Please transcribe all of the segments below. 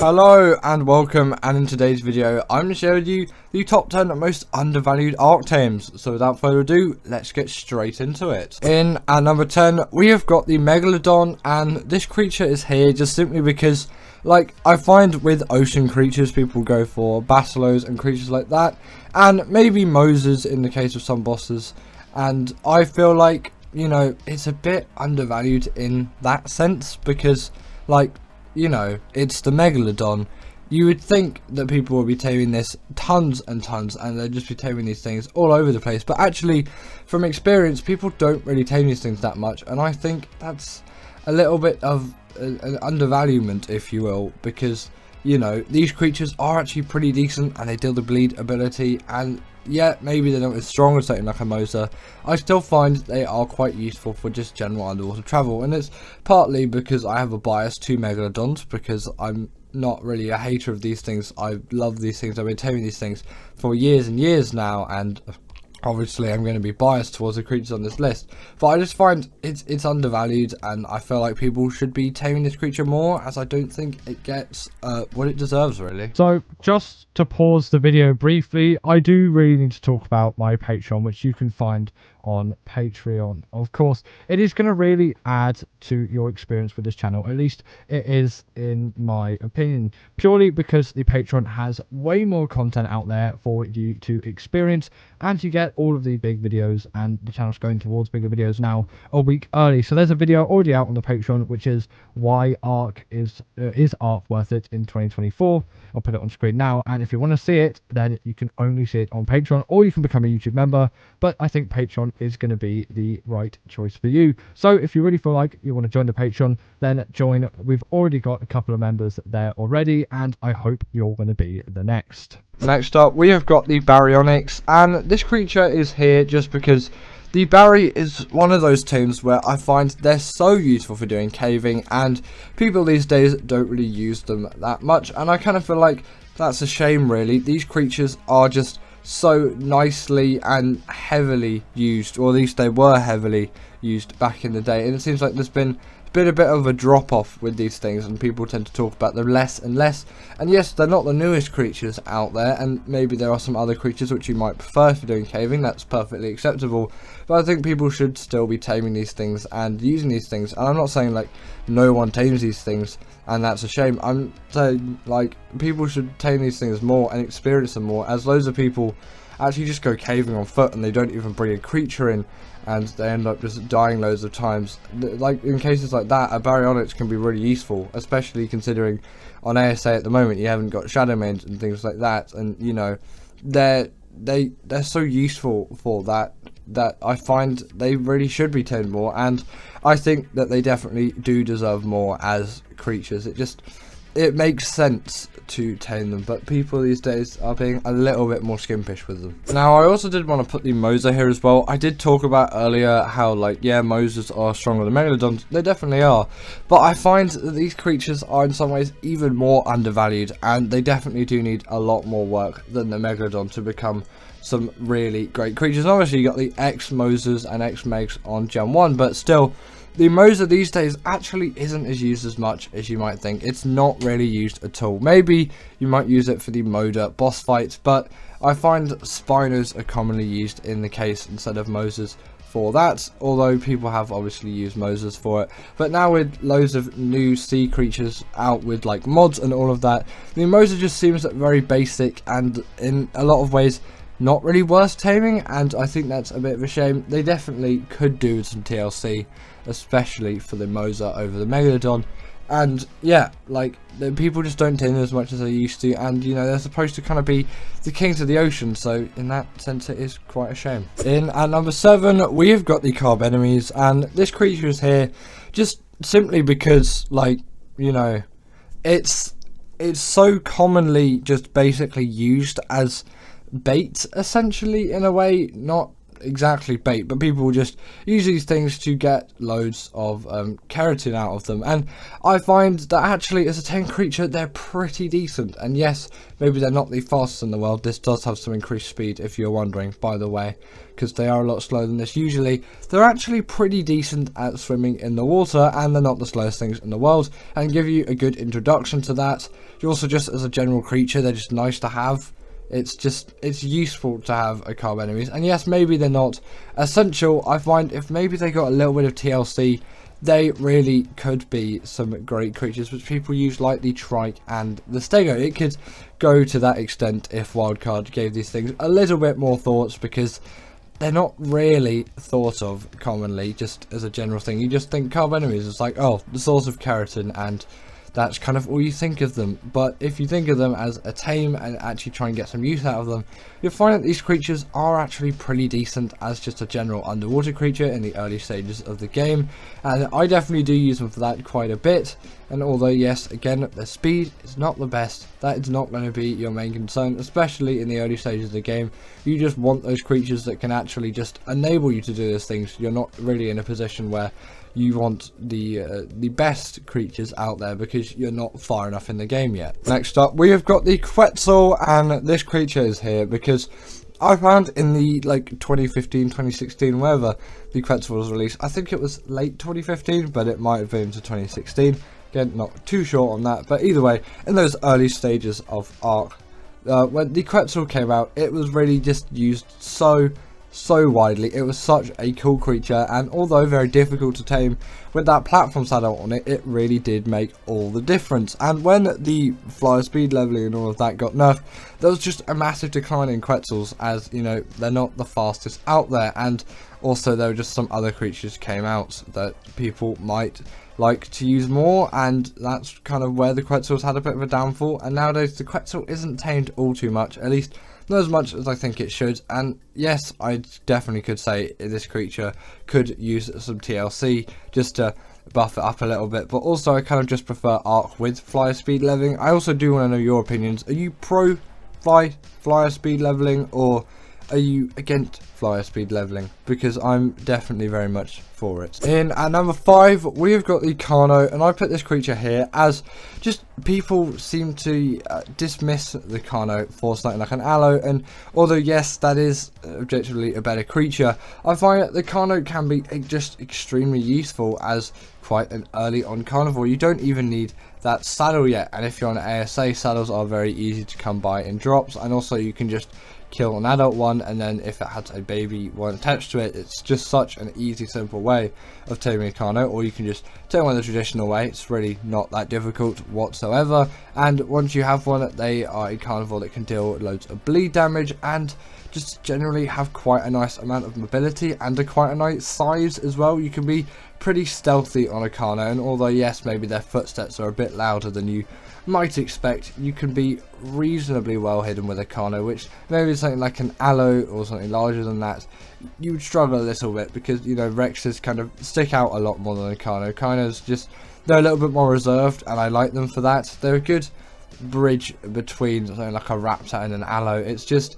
Hello and welcome, and in today's video I'm going to share with you the top 10 most undervalued Ark tames. So without further ado, let's get straight into it. In at number 10 we have got the Megalodon, and this creature is here just simply because, like, I find with ocean creatures people go for Basilos and creatures like that, and maybe Mosas in the case of some bosses, and I feel like, you know, it's a bit undervalued in that sense because, like, you know, it's the Megalodon. You would think that people will be taming this tons and tons, and they'd just be taming these things all over the place, but actually from experience people don't really tame these things that much, and I think that's a little bit of an undervaluement, if you will, because, you know, these creatures are actually pretty decent and they deal the bleed ability, and yeah, maybe they're not as strong as something like a Mosa. I still find they are quite useful for just general underwater travel, and it's partly because I have a bias to Megalodons, because I'm not really a hater of these things. I love these things. I've been taming these things for years and years now, and obviously I'm going to be biased towards the creatures on this list, but I just find it's undervalued, and I feel like people should be taming this creature more, as I don't think it gets what it deserves, really. So just to pause the video briefly, I do really need to talk about my Patreon, which you can find on Patreon. Of course, it is going to really add to your experience with this channel, at least it is in my opinion, purely because the Patreon has way more content out there for you to experience, and you get all of the big videos, and the channel's going towards bigger videos now a week early. So there's a video already out on the Patreon, which is why Ark is Ark worth it in 2024. I'll put it on screen now, and if you want to see it, then you can only see it on Patreon, or you can become a YouTube member, but I think Patreon is going to be the right choice for you. So if you really feel like you want to join the Patreon, then join. We've already got a couple of members there already, and I hope you're going to be the next. Next up we have got the Baryonyx, and this creature is here just because the Bary is one of those tames where I find they're so useful for doing caving, and people these days don't really use them that much, and I kind of feel like that's a shame, really. These creatures are just so nicely and heavily used, or at least they were heavily used back in the day, and it seems like there's been a bit of a drop off with these things, and people tend to talk about them less and less. And yes, they're not the newest creatures out there, and maybe there are some other creatures which you might prefer for doing caving. That's perfectly acceptable, but I think people should still be taming these things and using these things. And I'm not saying like no one tames these things and that's a shame. I'm saying like people should tame these things more and experience them more, as loads of people actually just go caving on foot and they don't even bring a creature in, and they end up just dying loads of times. Like in cases like that, a Baryonyx can be really useful, especially considering on ASA at the moment you haven't got shadow mains and things like that, and you know they're so useful for that I find they really should be tamed more, and I think that they definitely do deserve more as creatures. It makes sense to tame them, but people these days are being a little bit more skimpish with them. Now, I also did want to put the Mosa here as well. I did talk about earlier how, like, yeah, Mosas are stronger than Megalodons. They definitely are, but I find that these creatures are in some ways even more undervalued, and they definitely do need a lot more work than the Megalodon to become some really great creatures. Obviously, you got the X-Mosas and X-Megs on Gen 1, but still, the Mosa these days actually isn't as used as much as you might think. It's not really used at all. Maybe you might use it for the Moda boss fights, but I find Spinos are commonly used in the case instead of Mosas for that, although people have obviously used Mosas for it. But now with loads of new sea creatures out with like mods and all of that, the Mosa just seems very basic and in a lot of ways not really worth taming, and I think that's a bit of a shame. They definitely could do with some TLC, especially for the Mosa over the Megalodon. And yeah, like, the people just don't tame them as much as they used to, and you know, they're supposed to kind of be the kings of the ocean, so in that sense it is quite a shame. In at number 7 we have got the Carbonemys, and this creature is here just simply because, like, you know, it's so commonly just basically used as bait, essentially, in a way. Not exactly bait, but people will just use these things to get loads of keratin out of them. And I find that actually as a tame creature they're pretty decent. And yes, maybe they're not the fastest in the world. This does have some increased speed, if you're wondering, by the way, because they are a lot slower than this usually. They're actually pretty decent at swimming in the water, and they're not the slowest things in the world, and give you a good introduction to that. You also, just as a general creature, they're just nice to have. It's useful to have a Carbonemys, and yes, maybe they're not essential. I find if maybe they got a little bit of TLC, they really could be some great creatures which people use, like the Trike and the Stego. It could go to that extent if Wildcard gave these things a little bit more thoughts, because they're not really thought of commonly, just as a general thing. You just think Carbonemys is like, oh, the source of keratin, and that's kind of all you think of them. But if you think of them as a tame and actually try and get some use out of them, you'll find that these creatures are actually pretty decent as just a general underwater creature in the early stages of the game. And I definitely do use them for that quite a bit. And although yes, again, their speed is not the best, that is not going to be your main concern, especially in the early stages of the game. You just want those creatures that can actually just enable you to do those things. You're not really in a position where you want the best creatures out there, because you're not far enough in the game yet. Next up, we have got the Quetzal, and this creature is here because I found in the like 2015, 2016, wherever the Quetzal was released, I think it was late 2015, but it might have been to 2016. Again, not too sure on that, but either way, in those early stages of Ark, when the Quetzal came out, it was really just used so widely. It was such a cool creature, and although very difficult to tame, with that platform saddle on it, it really did make all the difference. And when the flyer speed leveling and all of that got nerfed, there was just a massive decline in Quetzals, as you know, they're not the fastest out there, and also there were just some other creatures came out that people might like to use more, and that's kind of where the Quetzals had a bit of a downfall. And nowadays the Quetzal isn't tamed all too much, at least not as much as I think it should. And yes, I definitely could say this creature could use some TLC just to buff it up a little bit, but also I kind of just prefer Ark with flyer speed leveling. I also do want to know your opinions. Are you pro flyer speed leveling, or are you against flyer speed leveling? Because I'm definitely very much for it. In at number 5, we've got the Carno, and I put this creature here as just people seem to dismiss the Carno for something like an Aloe, and although yes, that is objectively a better creature, I find that the Carno can be just extremely useful as quite an early on carnivore. You don't even need that saddle yet, and if you're on an ASA, saddles are very easy to come by in drops, and also you can just kill an adult one, and then if it has a baby one attached to it, it's just such an easy, simple way of taming a Carno. Or you can just tame one the traditional way. It's really not that difficult whatsoever, and once you have one, they are a carnivore that can deal loads of bleed damage and just generally have quite a nice amount of mobility and quite a nice size as well. You can be pretty stealthy on a Carno, and although yes, maybe their footsteps are a bit louder than you might expect, you can be reasonably well hidden with a Carno, which maybe something like an Aloe or something larger than that, you would struggle a little bit, because you know, Rexes kind of stick out a lot more than a Carno. Carnos just, they're a little bit more reserved, and I like them for that. They're a good bridge between something like a Raptor and an Aloe. It's just,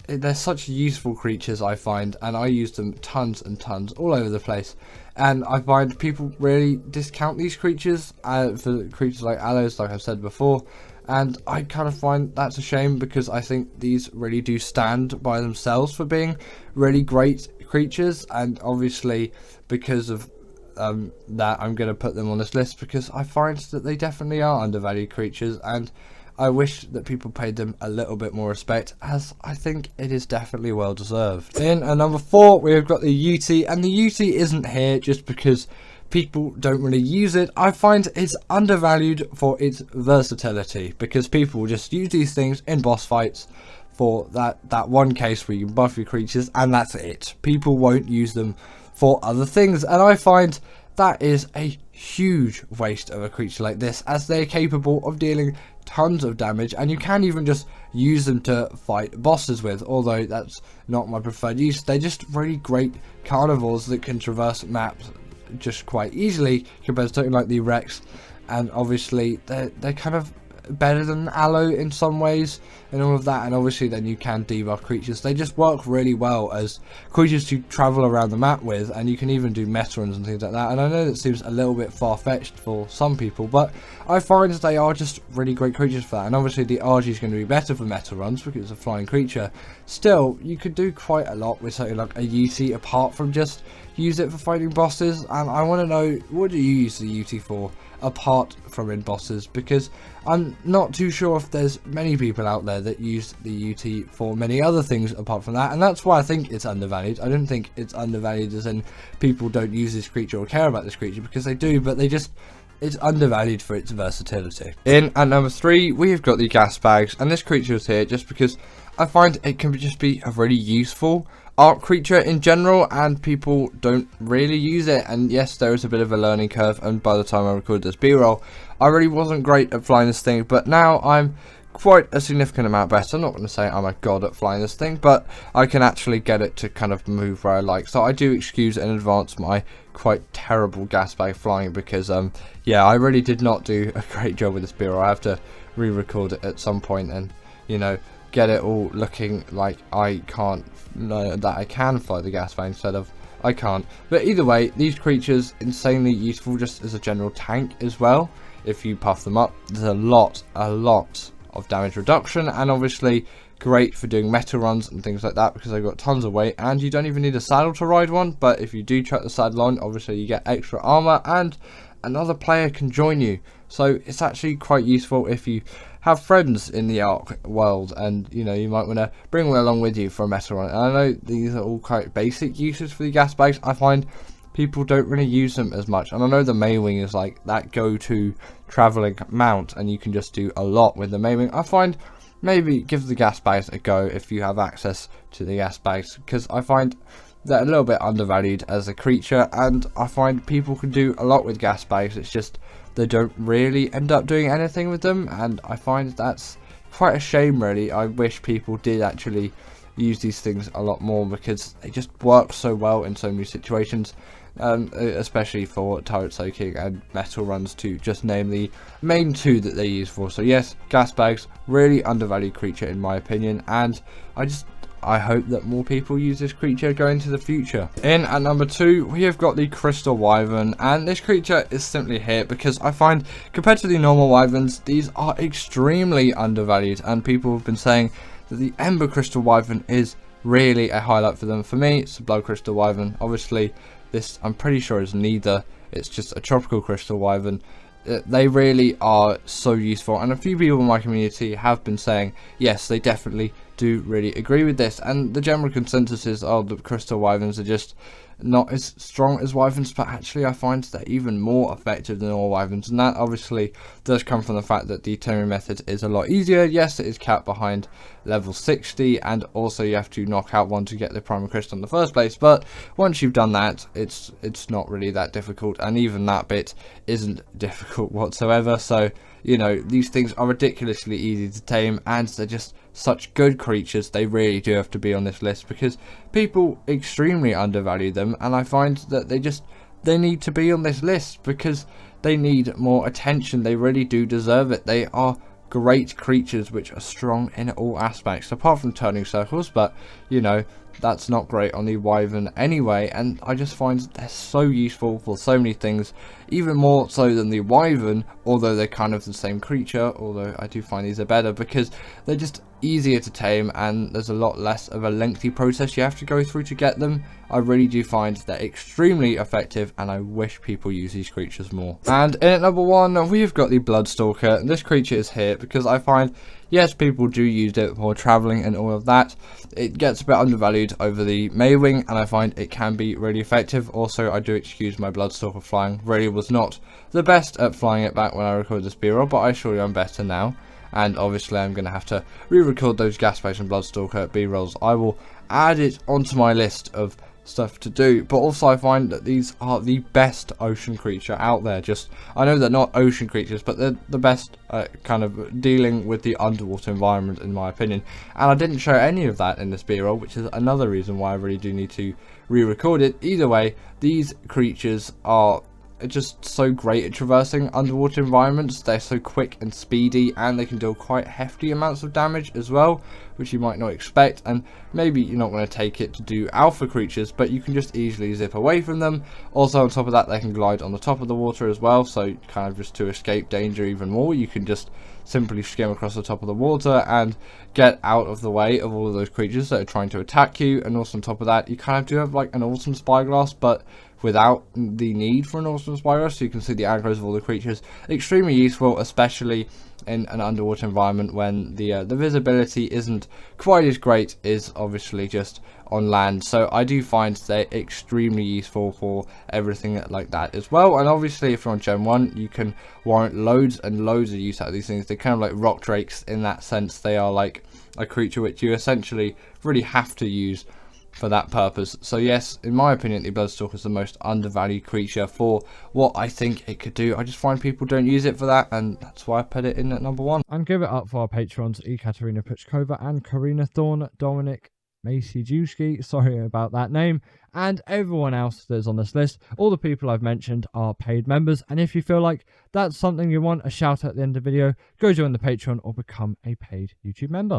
they're such useful creatures, I find, and I use them tons and tons all over the place. And I find people really discount these creatures for creatures like Aloes, like I've said before, and I kind of find that's a shame, because I think these really do stand by themselves for being really great creatures. And obviously because of that, I'm going to put them on this list, because I find that they definitely are undervalued creatures, and I wish that people paid them a little bit more respect, as I think it is definitely well deserved. In at number 4, we've got the Yuty, and the Yuty isn't here just because people don't really use it. I find it's undervalued for its versatility, because people will just use these things in boss fights for that one case where you can buff your creatures, and that's it. People won't use them for other things, and I find that is a huge waste of a creature like this, as they're capable of dealing tons of damage, and you can even just use them to fight bosses with, although that's not my preferred use. They're just really great carnivores that can traverse maps just quite easily compared to something like the Rex, and obviously they're kind of better than aloe in some ways and all of that, and obviously then you can debuff creatures. They just work really well as creatures to travel around the map with, and you can even do meta runs and things like that. And I know that seems a little bit far-fetched for some people, but I find they are just really great creatures for that. And obviously the RG is going to be better for meta runs because it's a flying creature. Still, you could do quite a lot with something like a UT apart from just use it for fighting bosses. And I want to know, what do you use the UT for apart from in bosses? Because I'm not too sure if there's many people out there that use the UT for many other things apart from that, and that's why I think it's undervalued. I don't think it's undervalued as in people don't use this creature or care about this creature, because they do, but it's undervalued for its versatility. In at number 3, we've got the Gasbags, and this creature is here just because I find it can just be a really useful Ark creature in general, and people don't really use it. And yes, there is a bit of a learning curve, and by the time I recorded this b-roll, I really wasn't great at flying this thing, but now I'm quite a significant amount better. I'm not going to say I'm a god at flying this thing, but I can actually get it to kind of move where I like. So I do excuse in advance my quite terrible Gasbag flying, because yeah, I really did not do a great job with this b-roll. I have to re-record it at some point and, you know, get it all looking like I can't, that I can fly the Gasbag instead of I can't. But either way, these creatures insanely useful just as a general tank as well. If you puff them up, there's a lot of damage reduction, and obviously great for doing meta runs and things like that because they've got tons of weight, and you don't even need a saddle to ride one. But if you do chuck the saddle on, obviously you get extra armor and another player can join you. So it's actually quite useful if you have friends in the Ark world, and you know, you might want to bring one along with you for a meta run. And I know these are all quite basic uses for the Gasbags. I find people don't really use them as much, and I know the Maywing is like that go-to traveling mount, and you can just do a lot with the Maywing. I find maybe give the Gasbags a go if you have access to the Gasbags, because I find they're a little bit undervalued as a creature, and I find people can do a lot with Gasbags. It's just they don't really end up doing anything with them, and I find that's quite a shame really. I wish people did actually use these things a lot more, because they just work so well in so many situations, especially for turret soaking and metal runs, to just name the main two that they use for. So yes, Gasbags, really undervalued creature in my opinion, and I hope that more people use this creature going into the future. In at number 2, we have got the Crystal Wyvern, and this creature is simply here because I find compared to the normal Wyverns, these are extremely undervalued, and people have been saying that the Ember Crystal Wyvern is really a highlight for them. For me, it's the Blood Crystal Wyvern. Obviously, this I'm pretty sure is neither. It's just a Tropical Crystal Wyvern. They really are so useful, and a few people in my community have been saying yes, they definitely do really agree with this, and the general consensus is, oh, the Crystal Wyverns are just not as strong as Wyverns, but actually I find they're even more effective than all Wyverns, and that obviously does come from the fact that the taming method is a lot easier. Yes, it is capped behind level 60, and also you have to knock out one to get the primary crystal in the first place, but once you've done that, it's not really that difficult, and even that bit isn't difficult whatsoever. So you know, these things are ridiculously easy to tame, and they're just such good creatures. They really do have to be on this list because people extremely undervalue them, and I find that they need to be on this list because they need more attention. They really do deserve it. They are great creatures which are strong in all aspects, apart from turning circles, but you know, that's not great on the Wyvern anyway, and I just find they're so useful for so many things, even more so than the Wyvern, although they're kind of the same creature, although I do find these are better because they're just easier to tame and there's a lot less of a lengthy process you have to go through to get them. I really do find they're extremely effective, and I wish people use these creatures more. And in at number 1, we've got the Bloodstalker, and this creature is here because I find, yes, people do use it for traveling and all of that. It gets a bit undervalued over the Maywing, and I find it can be really effective. Also, I do excuse my Bloodstalker flying. Really was not the best at flying it back when I recorded this b-roll, but I assure you I'm better now. And obviously I'm going to have to re-record those Gasbags and Bloodstalker b-rolls. I will add it onto my list of stuff to do, but also I find that these are the best ocean creature out there. Just, I know they're not ocean creatures, but they're the best kind of dealing with the underwater environment in my opinion, and I didn't show any of that in this b-roll, which is another reason why I really do need to re-record it. Either way, these creatures are just so great at traversing underwater environments. They're so quick and speedy, and they can deal quite hefty amounts of damage as well, which you might not expect. And maybe you're not going to take it to do alpha creatures, but you can just easily zip away from them. Also, on top of that, they can glide on the top of the water as well, so kind of just to escape danger even more, you can just simply skim across the top of the water and get out of the way of all of those creatures that are trying to attack you. And also on top of that, you kind of do have like an awesome spyglass, but without the need for an awesome spyglass, so you can see the aggros of all the creatures. Extremely useful, especially in an underwater environment when the visibility isn't quite as great as obviously just on land. So I do find they're extremely useful for everything like that as well. And obviously if you're on Gen 1, you can warrant loads and loads of use out of these things. They're kind of like rock drakes in that sense. They are like a creature which you essentially really have to use for that purpose. So yes, in my opinion, the Bloodstalker is the most undervalued creature for what I think it could do. I just find people don't use it for that, and that's why I put it in at number 1. And give it up for our patrons, Ekaterina Puchkova and Karina Thorne, Dominic Maciejewski, sorry about that name, and everyone else that's on this list. All the people I've mentioned are paid members, and if you feel like that's something you want a shout out at the end of the video, go join the Patreon or become a paid YouTube member.